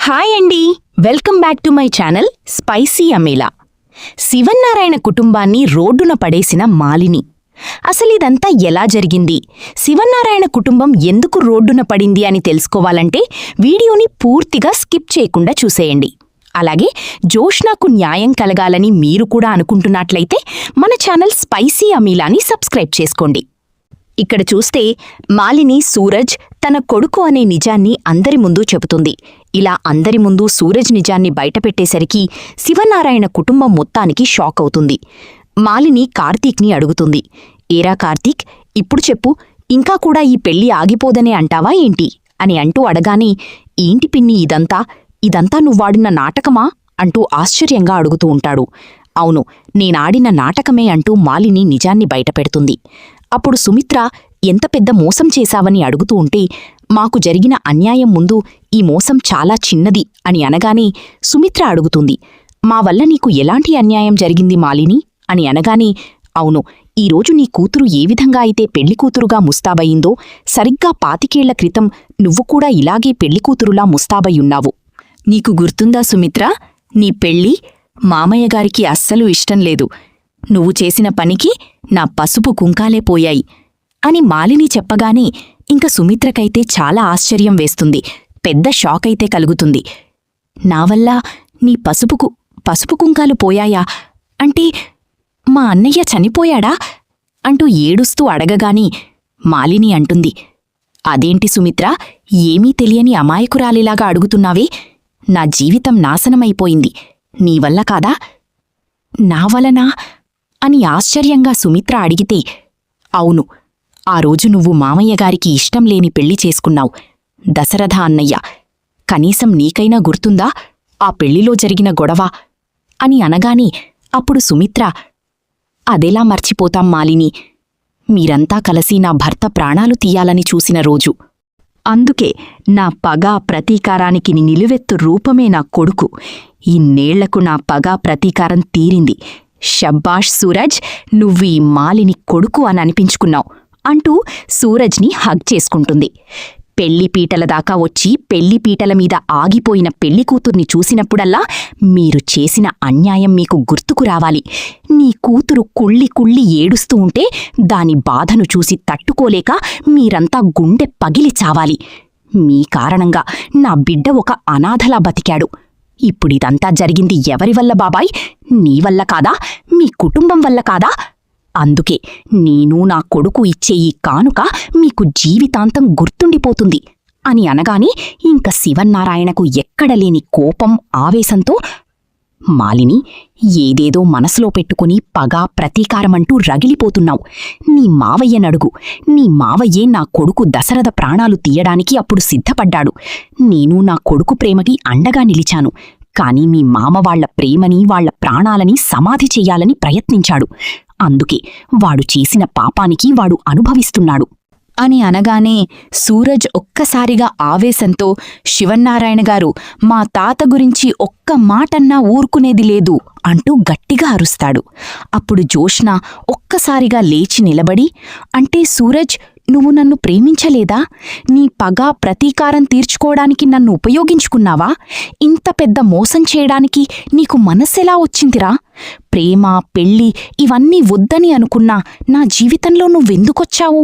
Hi అండి, welcome back to my channel spicy అమేలా. శివన్నారాయణ కుటుంబాన్ని రోడ్డున పడేసిన మాలిని. అసలిదంతా ఎలా జరిగింది, శివన్నారాయణ కుటుంబం ఎందుకు రోడ్డున పడింది అని తెలుసుకోవాలంటే వీడియోని పూర్తిగా స్కిప్ చేయకుండా చూసేయండి. అలాగే జోష్నాకు న్యాయం కలగాలని మీరు కూడా అనుకుంటున్నట్లయితే మన ఛానల్ స్పైసీ అమీలాని సబ్స్క్రైబ్ చేసుకోండి. ఇక్కడ చూస్తే మాలిని సూరజ్ తన కొడుకు అనే నిజాన్ని అందరి ముందు చెబుతుంది. ఇలా అందరి ముందు సూరజ్ నిజాన్ని బయటపెట్టేసరికి శివనారాయణ కుటుంబం మొత్తానికి షాక్ అవుతుంది. మాలిని కార్తీక్ని అడుగుతుంది, ఏరా కార్తీక్, ఇప్పుడు చెప్పు, ఇంకా కూడా ఈ పెళ్లి ఆగిపోదనే అంటావా ఏంటి అని అంటూ అడగానే, ఏంటి పిన్ని ఇదంతా నువ్వాడిన నాటకమా అంటూ ఆశ్చర్యంగా అడుగుతూ ఉంటాడు. అవును, నేనాడిన నాటకమే అంటూ మాలిని నిజాన్ని బయటపెడుతుంది. అప్పుడు సుమిత్ర ఎంత పెద్ద మోసం చేశావని అడుగుతూ ఉంటే, మాకు జరిగిన అన్యాయం ముందు ఈ మోసం చాలా చిన్నది అని అనగానే సుమిత్ర అడుగుతుంది, మా వల్ల నీకు ఎలాంటి అన్యాయం జరిగింది మాలిని అని అనగానే, అవును, ఈరోజు నీ కూతురు ఏ విధంగా అయితే పెళ్లికూతురుగా ముస్తాబయిందో సరిగ్గా 25 ఏళ్ల క్రితం నువ్వు కూడా ఇలాగే పెళ్లికూతురులా ముస్తాబయ్యున్నావు. నీకు గుర్తుందా సుమిత్ర, నీ పెళ్ళి మామయ్యగారికి అస్సలు ఇష్టం లేదు. నువ్వు చేసిన పనికి నా పసుపు కుంకాలే పోయాయి అని మాలిని చెప్పగానే ఇంక సుమిత్రకైతే చాలా ఆశ్చర్యం వేస్తుంది, పెద్ద షాకైతే కలుగుతుంది. నా వల్ల నీ పసుపు కుంకాలు పోయాయా అంటే మా అన్నయ్య చనిపోయాడా అంటూ ఏడుస్తూ అడగగాని మాలిని అంటుంది, అదేంటి సుమిత్ర, ఏమీ తెలియని అమాయకురాలిలాగా అడుగుతున్నావే, నా జీవితం నాశనమైపోయింది, నీవల్ల కాదా? నా వలనా అని ఆశ్చర్యంగా సుమిత్ర అడిగితే, అవును, ఆ రోజు నువ్వు మామయ్యగారికి ఇష్టం లేని పెళ్లి చేసుకున్నావు, దశరథ అన్నయ్య. కనీసం నీకైనా గుర్తుందా ఆ పెళ్లిలో జరిగిన గొడవ అని అనగాని అప్పుడు సుమిత్ర, అదెలా మర్చిపోతాం మాలిని, మీరంతా కలిసి నా భర్త ప్రాణాలు తీయాలని చూసిన రోజు. అందుకే నా పగ ప్రతీకారానికి నిలువెత్తు రూపమే నా కొడుకు. ఇన్నేళ్లకు నా పగ ప్రతీకారం తీరింది. షబ్బాష్ సూరజ్, నువ్వు ఈ మాలిని కొడుకు అని అనిపించుకున్నావు అంటూ సూరజ్ని హగ్ చేసుకుంటుంది. పెళ్లిపీటల దాకా వచ్చి పెళ్లిపీటల మీద ఆగిపోయిన పెళ్లికూతుర్ని చూసినప్పుడల్లా మీరు చేసిన అన్యాయం మీకు గుర్తుకు రావాలి. నీ కూతురు కుళ్ళి ఏడుస్తూ ఉంటే దాని బాధను చూసి తట్టుకోలేక మీరంతా గుండె పగిలి చావాలి. మీ కారణంగా నా బిడ్డ ఒక అనాథలా బతికాడు. ఇప్పుడిదంతా జరిగింది ఎవరి వల్ల బాబాయ్? నీ వల్ల కాదా? మీ కుటుంబం వల్ల కాదా? అందుకే నేను నా కొడుకు ఇచ్చే ఈ కానుక మీకు జీవితాంతం గుర్తుండిపోతుంది అని అనగానే ఇంక శివన్నారాయణకు ఎక్కడలేని కోపం, ఆవేశంతో, మాలిని, ఏదేదో మనసులో పెట్టుకుని పగ ప్రతీకారమంటూ రగిలిపోతున్నావు. నీ మావయ్యనడుగు. నీ మావయ్యే నా కొడుకు దశరథ ప్రాణాలు తీయడానికి అప్పుడు సిద్ధపడ్డాడు. నేను నా కొడుకు ప్రేమకి అండగా నిలిచాను. కాని మీ మామ వాళ్ల ప్రేమని, వాళ్ల ప్రాణాలని సమాధి చెయ్యాలని ప్రయత్నించాడు. అందుకే వాడు చేసిన పాపానికి వాడు అనుభవిస్తున్నాడు అని అనగానే సూరజ్ ఒక్కసారిగా ఆవేశంతో, శివన్నారాయణ గారు, మా తాత గురించి ఒక్క మాటన్నా ఊరుకునేది లేదు అంటూ గట్టిగా అరుస్తాడు. అప్పుడు జోష్న ఒక్కసారిగా లేచి నిలబడి, అంటే సూరజ్, నువ్వు నన్ను ప్రేమించలేదా? నీ పగ ప్రతీకారం తీర్చుకోవడానికి నన్ను ఉపయోగించుకున్నావా? ఇంత పెద్ద మోసం చేయడానికి నీకు మనస్సెలా వచ్చిందిరా? ప్రేమ, పెళ్ళి ఇవన్నీ వద్దని అనుకున్నా నా జీవితంలో నువ్వెందుకొచ్చావు?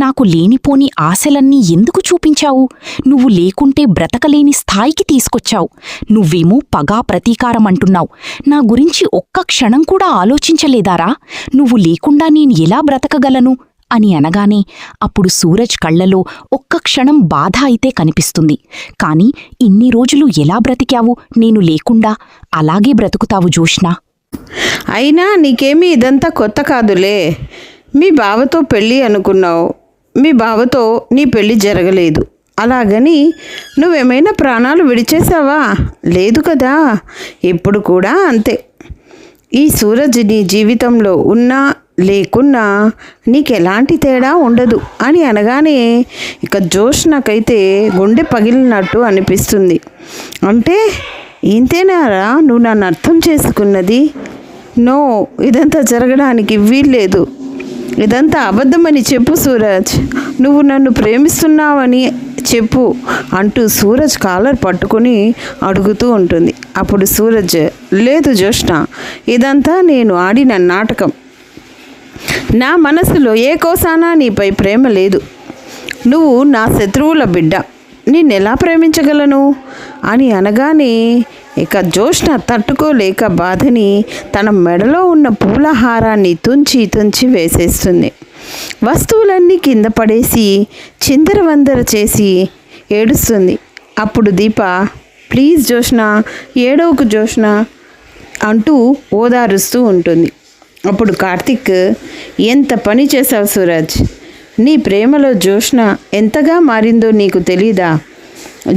నాకు లేనిపోని ఆశలన్నీ ఎందుకు చూపించావు? నువ్వు లేకుంటే బ్రతకలేని స్థాయికి తీసుకొచ్చావు. నువ్వేమో పగా ప్రతీకారం అంటున్నావు. నా గురించి ఒక్క క్షణం కూడా ఆలోచించలేదారా? నువ్వు లేకుండా నేను ఎలా బ్రతకగలను అని అనగానే అప్పుడు సూరజ్ కళ్లలో ఒక్క క్షణం బాధ అయితే కనిపిస్తుంది. కాని ఇన్ని రోజులు ఎలా బ్రతికావు నేను లేకుండా? అలాగే బ్రతుకుతావు జోష్నా. అయినా నీకేమీ ఇదంతా కొత్త కాదులే. మీ బావతో పెళ్ళి అనుకున్నావు, మీ బావతో నీ పెళ్ళి జరగలేదు. అలాగని నువ్వేమైనా ప్రాణాలు విడిచేశావా? లేదు కదా. ఇప్పుడు కూడా అంతే. ఈ సూరజ్ నీ జీవితంలో ఉన్నా లేకున్నా నీకెలాంటి తేడా ఉండదు అని అనగానే ఇక జోష్నకైతే గుండె పగిలినట్టు అనిపిస్తుంది. అంటే ఇంతేనారా నువ్వు నన్ను అర్థం చేసుకున్నది? నో, ఇదంతా జరగడానికి వీల్లేదు. ఇదంతా అబద్ధమని చెప్పు సూరజ్. నువ్వు నన్ను ప్రేమిస్తున్నావని చెప్పు అంటూ సూరజ్ కాలర్ పట్టుకొని అడుగుతూ ఉంటుంది. అప్పుడు సూరజ్, లేదు జోష్న, ఇదంతా నేను ఆడిన నాటకం. నా మనసులో ఏ కోసానా నీపై ప్రేమ లేదు. నువ్వు నా శత్రువుల బిడ్డ, నిన్నెలా ప్రేమించగలను అని అనగానే ఇక జోష్న తట్టుకోలేక బాధని తన మెడలో ఉన్న పూలహారాన్ని తుంచి తుంచి వేసేస్తుంది. వస్తువులన్నీ కింద పడేసి చిందరవందర చేసి ఏడుస్తుంది. అప్పుడు దీప, ప్లీజ్ జోష్న, ఏడవకు జోష్న అంటూ ఓదారుస్తూ ఉంటుంది. అప్పుడు కార్తిక్, ఎంత పని చేశావు సూరజ్, నీ ప్రేమలో జోష్న ఎంతగా మారిందో నీకు తెలీదా?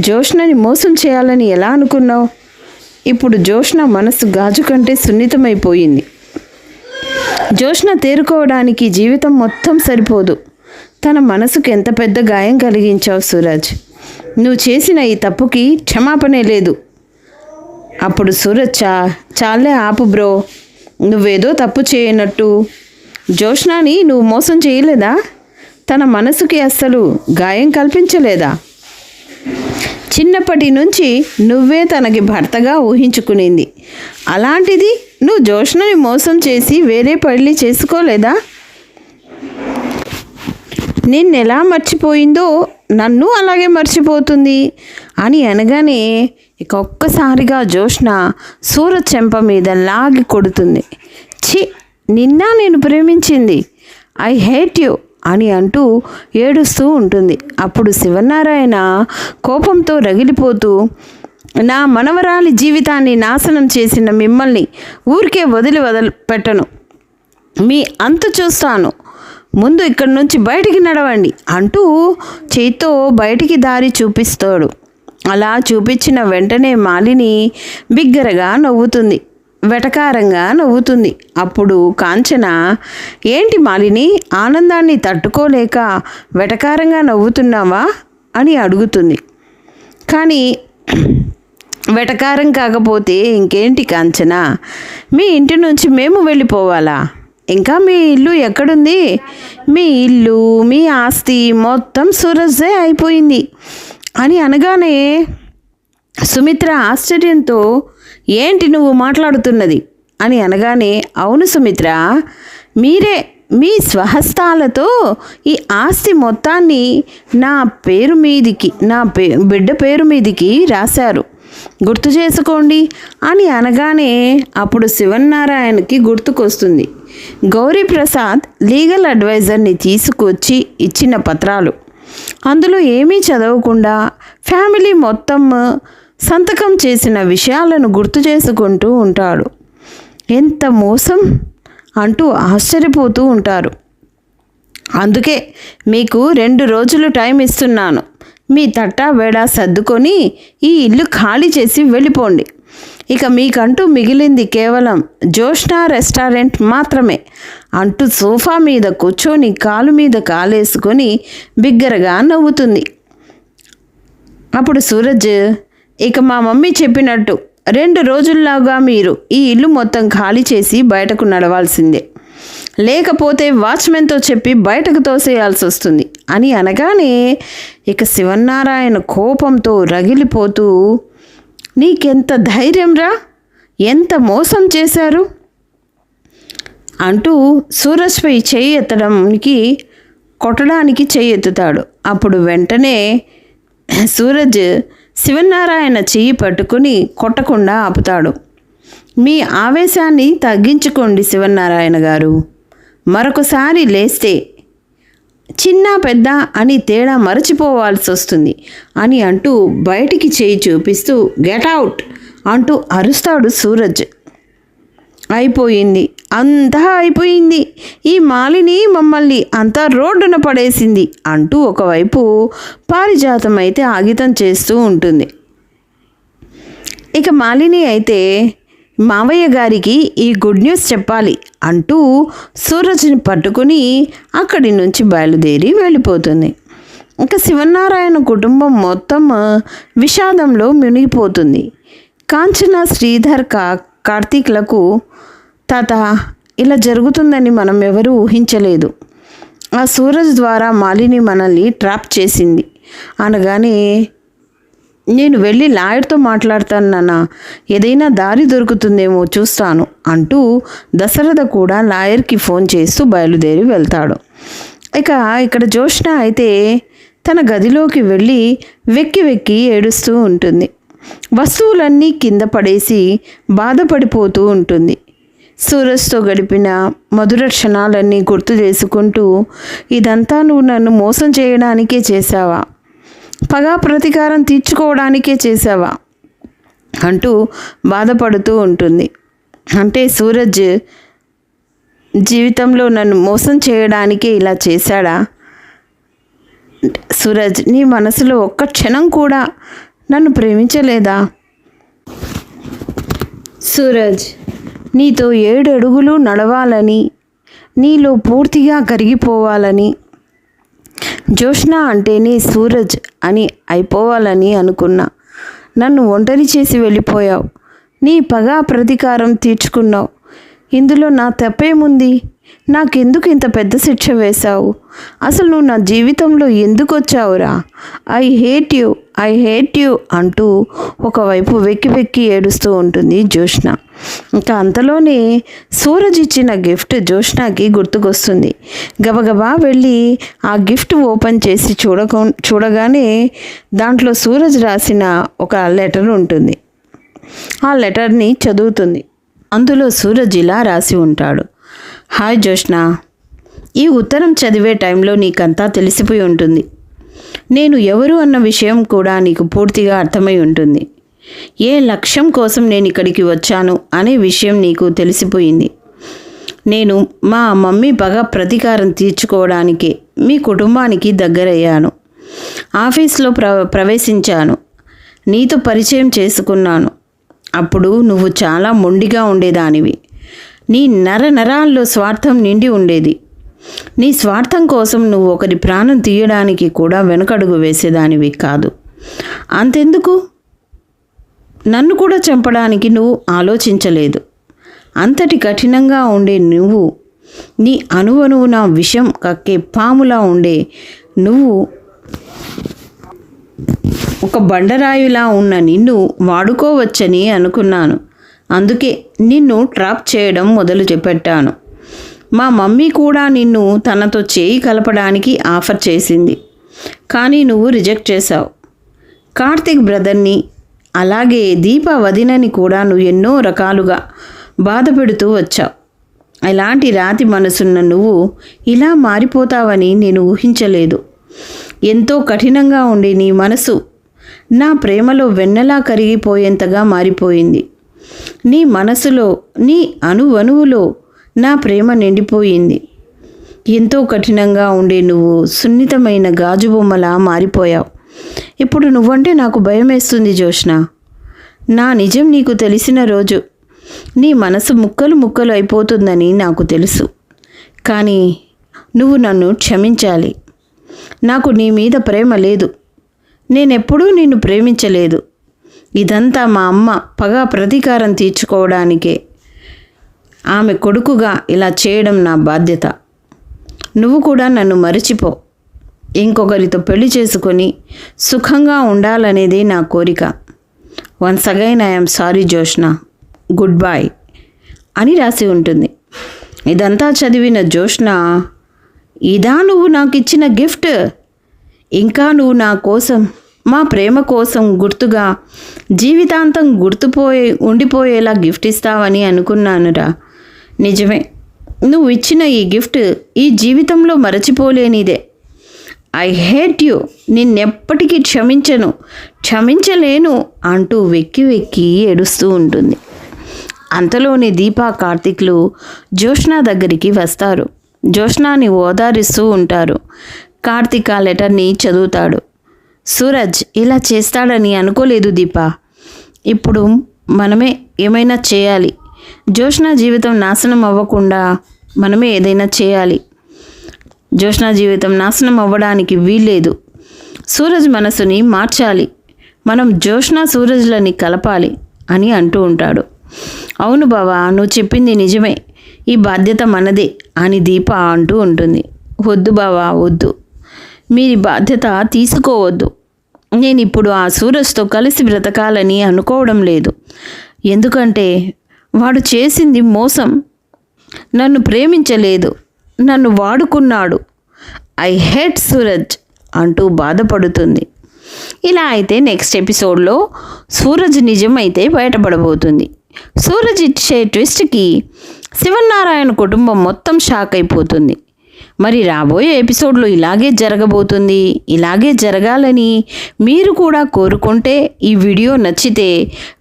జోష్నని మోసం చేయాలని ఎలా అనుకున్నావు? ఇప్పుడు జోష్న మనసు గాజు కంటే సున్నితమైపోయింది. జోష్న తేరుకోవడానికి జీవితం మొత్తం సరిపోదు. తన మనసుకు ఎంత పెద్ద గాయం కలిగించావు సూరజ్. నువ్వు చేసిన ఈ తప్పుకి క్షమాపణే లేదు. అప్పుడు సూరజ్, చాలే ఆపు బ్రో, నువ్వేదో తప్పు చేయనట్టు. జోష్నాని నువ్వు మోసం చేయలేదా? తన మనసుకి అస్సలు గాయం కల్పించలేదా? చిన్నప్పటి నుంచి నువ్వే తనకి భర్తగా ఊహించుకునింది. అలాంటిది నువ్వు జోష్నని మోసం చేసి వేరే పెళ్లి చేసుకోలేదా? నిన్నెలా మర్చిపోయిందో నన్ను అలాగే మర్చిపోతుంది అని అనగానే ఇక ఒక్కసారిగా జోష్న సూరజ్ చెంప మీద లాగి కొడుతుంది. ఛీ, నిన్న నేను ప్రేమించింది, ఐ హేట్ యు అని అంటూ ఏడుస్తూ ఉంటుంది. అప్పుడు శివనారాయణ కోపంతో రగిలిపోతూ, నా మనవరాలి జీవితాన్ని నాశనం చేసిన మిమ్మల్ని ఊరికే వదిలిపెట్టను, మీ అంతు చూస్తాను, ముందు ఇక్కడి నుంచి బయటికి నడవండి అంటూ చేత్తో బయటికి దారి చూపిస్తాడు. అలా చూపించిన వెంటనే మాలిని బిగ్గరగా నవ్వుతుంది, వెటకారంగా నవ్వుతుంది. అప్పుడు కాంచన, ఏంటి మాలిని, ఆనందాన్ని తట్టుకోలేక వెటకారంగా నవ్వుతున్నావా అని అడుగుతుంది. కానీ వెటకారం కాకపోతే ఇంకేంటి కాంచన, మీ ఇంటి నుంచి మేము వెళ్ళిపోవాలా? ఇంకా మీ ఇల్లు ఎక్కడుంది? మీ ఇల్లు, మీ ఆస్తి మొత్తం సూరజ్దే అయిపోయింది అని అనగానే సుమిత్ర ఆశ్చర్యంతో, ఏంటి నువ్వు మాట్లాడుతున్నది అని అనగానే, అవును సుమిత్ర, మీరే మీ స్వహస్తాలతో ఈ ఆస్తి మొత్తాన్ని నా పేరు మీదికి, బిడ్డ పేరు మీదికి రాశారు, గుర్తు చేసుకోండి అని అనగానే అప్పుడు శివనారాయణకి గుర్తుకొస్తుంది గౌరీప్రసాద్ లీగల్ అడ్వైజర్ని తీసుకొచ్చి ఇచ్చిన పత్రాలు. అందులో ఏమీ చదవకుండా ఫ్యామిలీ మొత్తం సంతకం చేసిన విషయాలను గుర్తు చేసుకుంటూ ఉంటాడు. ఎంత మోసం అంటూ ఆశ్చర్యపోతూ ఉంటారు. అందుకే మీకు 2 రోజులు టైం ఇస్తున్నాను. మీ తట్టా వేడా సర్దుకొని ఈ ఇల్లు ఖాళీ చేసి వెళ్ళిపోండి. ఇక మీకంటూ మిగిలింది కేవలం జోష్నా రెస్టారెంట్ మాత్రమే అంటూ సోఫా మీద కూర్చొని కాలు మీద కాలేసుకొని బిగ్గరగా నవ్వుతుంది. అప్పుడు సూరజ్, ఇక మా మమ్మీ చెప్పినట్టు 2 రోజుల్లాగా మీరు ఈ ఇల్లు మొత్తం ఖాళీ చేసి బయటకు నడవాల్సిందే, లేకపోతే వాచ్మెన్తో చెప్పి బయటకు తోసేయాల్సి వస్తుంది అని అనగానే ఇక శివనారాయణ కోపంతో రగిలిపోతూ, నీకెంత ధైర్యంరా, ఎంత మోసం చేశారు అంటూ సూరజ్పై చెయ్యి ఎత్తడానికి కొట్టడానికి చెయ్యి ఎత్తుతాడు. అప్పుడు వెంటనే సూరజ్ శివనారాయణ చెయ్యి పట్టుకుని కొట్టకుండా ఆపుతాడు. మీ ఆవేశాన్ని తగ్గించుకోండి శివనారాయణ గారు, మరొకసారి లేస్తే చిన్న పెద్ద అని తేడా మరచిపోవాల్సి వస్తుంది అని అంటూ బయటికి చేయి చూపిస్తూ గెట్ అవుట్ అంటూ అరుస్తాడు సూరజ్. అయిపోయింది, అంతా అయిపోయింది, ఈ మాలిని మమ్మల్ని అంతా రోడ్డున పడేసింది అంటూ ఒకవైపు పారిజాతం అయితే ఆగితం చేస్తూ ఉంటుంది. ఇక మాలిని అయితే మావయ్య గారికి ఈ గుడ్ న్యూస్ చెప్పాలి అంటూ సూరజ్ని పట్టుకుని అక్కడి నుంచి బయలుదేరి వెళ్ళిపోతుంది. ఇక శివనారాయణ కుటుంబం మొత్తం విషాదంలో మునిగిపోతుంది. కాంచన, శ్రీధర్, కార్తీక్లకు తాత ఇలా జరుగుతుందని మనం ఎవరూ ఊహించలేదు. ఆ సూరజ్ ద్వారా మాలిని మనల్ని ట్రాప్ చేసింది. అనగానే, నేను వెళ్ళి లాయర్తో మాట్లాడతాను నాన్న, ఏదైనా దారి దొరుకుతుందేమో చూస్తాను అంటూ దశరథ కూడా లాయర్కి ఫోన్ చేస్తూ బయలుదేరి వెళ్తాడు. ఇక్కడ జ్యోత్స్న అయితే తన గదిలోకి వెళ్ళి వెక్కి వెక్కి ఏడుస్తూ ఉంటుంది. వస్తువులన్నీ కింద పడేసి బాధపడిపోతూ ఉంటుంది. సూరజ్తో గడిపిన మధుర క్షణాలన్నీ గుర్తు చేసుకుంటూ, ఇదంతా నువ్వు నన్ను మోసం చేయడానికే చేశావా, పగా ప్రతీకారం తీర్చుకోవడానికే చేశావా అంటూ బాధపడుతూ ఉంటుంది. అంటే సూరజ్ జీవితంలో నన్ను మోసం చేయడానికే ఇలా చేశాడా? సూరజ్, నీ మనసులో ఒక్క క్షణం కూడా నన్ను ప్రేమించలేదా? సూరజ్, నీతో 7 అడుగులు నడవాలని, నీలో పూర్తిగా కరిగిపోవాలని, జ్యోత్స్న అంటేనే సూరజ్ అని అయిపోవాలని అనుకున్నా. నన్ను ఒంటరి చేసి వెళ్ళిపోయావు. నీ పగా ప్రతీకారం తీర్చుకున్నావు. ఇందులో నా తప్పేముంది? నాకెందుకు ఇంత పెద్ద శిక్ష వేశావు? అసలు నువ్వు నా జీవితంలో ఎందుకు వచ్చావురా? ఐ హేట్ యూ అంటూ ఒకవైపు వెక్కి వెక్కి ఏడుస్తూ ఉంటుంది జ్యోత్స్న. ఇంకా అంతలోనే సూరజ్ ఇచ్చిన గిఫ్ట్ జ్యోత్స్నకి గుర్తుకొస్తుంది. గబగబా వెళ్ళి ఆ గిఫ్ట్ ఓపెన్ చేసి చూడగానే దాంట్లో సూరజ్ రాసిన ఒక లెటర్ ఉంటుంది. ఆ లెటర్ని చదువుతుంది. అందులో సూరజ్ ఇలా రాసి ఉంటాడు. హాయ్ జ్యోత్స్న, ఈ ఉత్తరం చదివే టైంలో నీకంతా తెలిసిపోయి ఉంటుంది. నేను ఎవరు అన్న విషయం కూడా నీకు పూర్తిగా అర్థమై ఉంటుంది. ఏ లక్ష్యం కోసం నేను ఇక్కడికి వచ్చాను అనే విషయం నీకు తెలిసిపోయింది. నేను మా మమ్మీ పగ ప్రతీకారం తీర్చుకోవడానికే మీ కుటుంబానికి దగ్గరయ్యాను. ఆఫీస్లో ప్రవేశించాను. నీతో పరిచయం చేసుకున్నాను. అప్పుడు నువ్వు చాలా మొండిగా ఉండేదానివి. నీ నరాల్లో స్వార్థం నిండి ఉండేది. నీ స్వార్థం కోసం నువ్వు ఒకరి ప్రాణం తీయడానికి కూడా వెనకడుగు వేసేదానివి కాదు. అంతెందుకు, నన్ను కూడా చంపడానికి నువ్వు ఆలోచించలేదు. అంతటి కఠినంగా ఉండే నువ్వు, నీ అణువణువున విషం కక్కే పాములా ఉండే నువ్వు, ఒక బండరాయులా ఉన్న నిన్ను వాడుకోవచ్చని అనుకున్నాను. అందుకే నిన్ను ట్రాప్ చేయడం మొదలుపెట్టాను. మా మమ్మీ కూడా నిన్ను తనతో చేయి కలపడానికి ఆఫర్ చేసింది. కానీ నువ్వు రిజెక్ట్ చేశావు. కార్తిక్ బ్రదర్ని, అలాగే దీప వదినని కూడా నువ్వు ఎన్నో రకాలుగా బాధ పెడుతూ వచ్చావు. ఇలాంటి రాతి మనసున్న నువ్వు ఇలా మారిపోతావని నేను ఊహించలేదు. ఎంతో కఠినంగా ఉండే నీ మనసు నా ప్రేమలో వెన్నెలా కరిగిపోయేంతగా మారిపోయింది. నీ మనసులో, నీ అణువణువులో నా ప్రేమ నిండిపోయింది. ఎంతో కఠినంగా ఉండే నువ్వు సున్నితమైన గాజు బొమ్మలా మారిపోయావు. ఇప్పుడు నువ్వంటే నాకు భయం వేస్తుంది జ్యోత్స్న. నా నిజం నీకు తెలిసిన రోజు నీ మనసు ముక్కలు ముక్కలు అయిపోతుందని నాకు తెలుసు. కానీ నువ్వు నన్ను క్షమించాలి. నాకు నీ మీద ప్రేమ లేదు. నేనెప్పుడూ నిన్ను ప్రేమించలేదు. ఇదంతా మా అమ్మ పగా ప్రతీకారం తీర్చుకోవడానికే. ఆమె కొడుకుగా ఇలా చేయడం నా బాధ్యత. నువ్వు కూడా నన్ను మరిచిపో. ఇంకొకరితో పెళ్లి చేసుకొని సుఖంగా ఉండాలనేదే నా కోరిక. Once again I'm sorry Jyotsna, good bye అని రాసి ఉంటుంది. ఇదంతా చదివిన జ్యోత్స్న, ఇదా నువ్వు నాకు ఇచ్చిన గిఫ్ట్? ఇంకా నువ్వు నా కోసం, మా ప్రేమ కోసం గుర్తుగా జీవితాంతం ఉండిపోయేలా గిఫ్ట్ ఇస్తావని అనుకున్నానురా. నిజమే, నువ్వు ఇచ్చిన ఈ గిఫ్ట్ ఈ జీవితంలో మరచిపోలేనిదే. ఐ హేట్ యూ, నిన్నెప్పటికీ క్షమించలేను అంటూ వెక్కి వెక్కి ఏడుస్తూ ఉంటుంది. అంతలోనే దీపా కార్తిక్లు జ్యోత్స్న దగ్గరికి వస్తారు. జ్యోత్స్నాని ఓదారిస్తూ ఉంటారు. కార్తిక్ ఆ లెటర్ని చదువుతాడు. సూరజ్ ఇలా చేస్తాడని అనుకోలేదు దీపా. ఇప్పుడు మనమే ఏమైనా చేయాలి. జ్యోత్స్న జీవితం నాశనం అవ్వకుండా మనమే ఏదైనా చేయాలి. జ్యోత్స్న జీవితం నాశనం అవ్వడానికి వీల్లేదు. సూరజ్ మనసుని మార్చాలి. మనం జ్యోత్స్న సూరజ్లని కలపాలి అని అంటూ ఉంటాడు. అవును బావా, నువ్వు చెప్పింది నిజమే. ఈ బాధ్యత మనదే అని దీప అంటూ ఉంటుంది. వద్దు బావా, వద్దు. మీరు బాధ్యత తీసుకోవద్దు. నేను ఇప్పుడు ఆ సూరజ్తో కలిసి బ్రతకాలని అనుకోవడం లేదు. ఎందుకంటే వాడు చేసింది మోసం. నన్ను ప్రేమించలేదు, నన్ను వాడుకున్నాడు. ఐ హేట్ సూరజ్ అంటూ బాధపడుతుంది. ఇలా అయితే నెక్స్ట్ ఎపిసోడ్లో సూరజ్ నిజం అయితే బయటపడబోతుంది. సూరజ్ ఇచ్చే ట్విస్ట్కి శివన్నారాయణ కుటుంబం మొత్తం షాక్ అయిపోతుంది. మరి రాబోయే ఎపిసోడ్లో ఇలాగే జరగబోతుంది. ఇలాగే జరగాలని మీరు కూడా కోరుకుంటే ఈ వీడియో నచ్చితే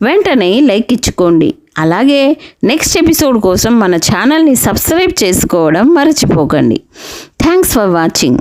వెంటనే లైక్ ఇచ్చుకోండి. అలాగే నెక్స్ట్ ఎపిసోడ్ కోసం మన ఛానల్ని సబ్స్క్రైబ్ చేసుకోవడం మర్చిపోకండి. Thanks for watching.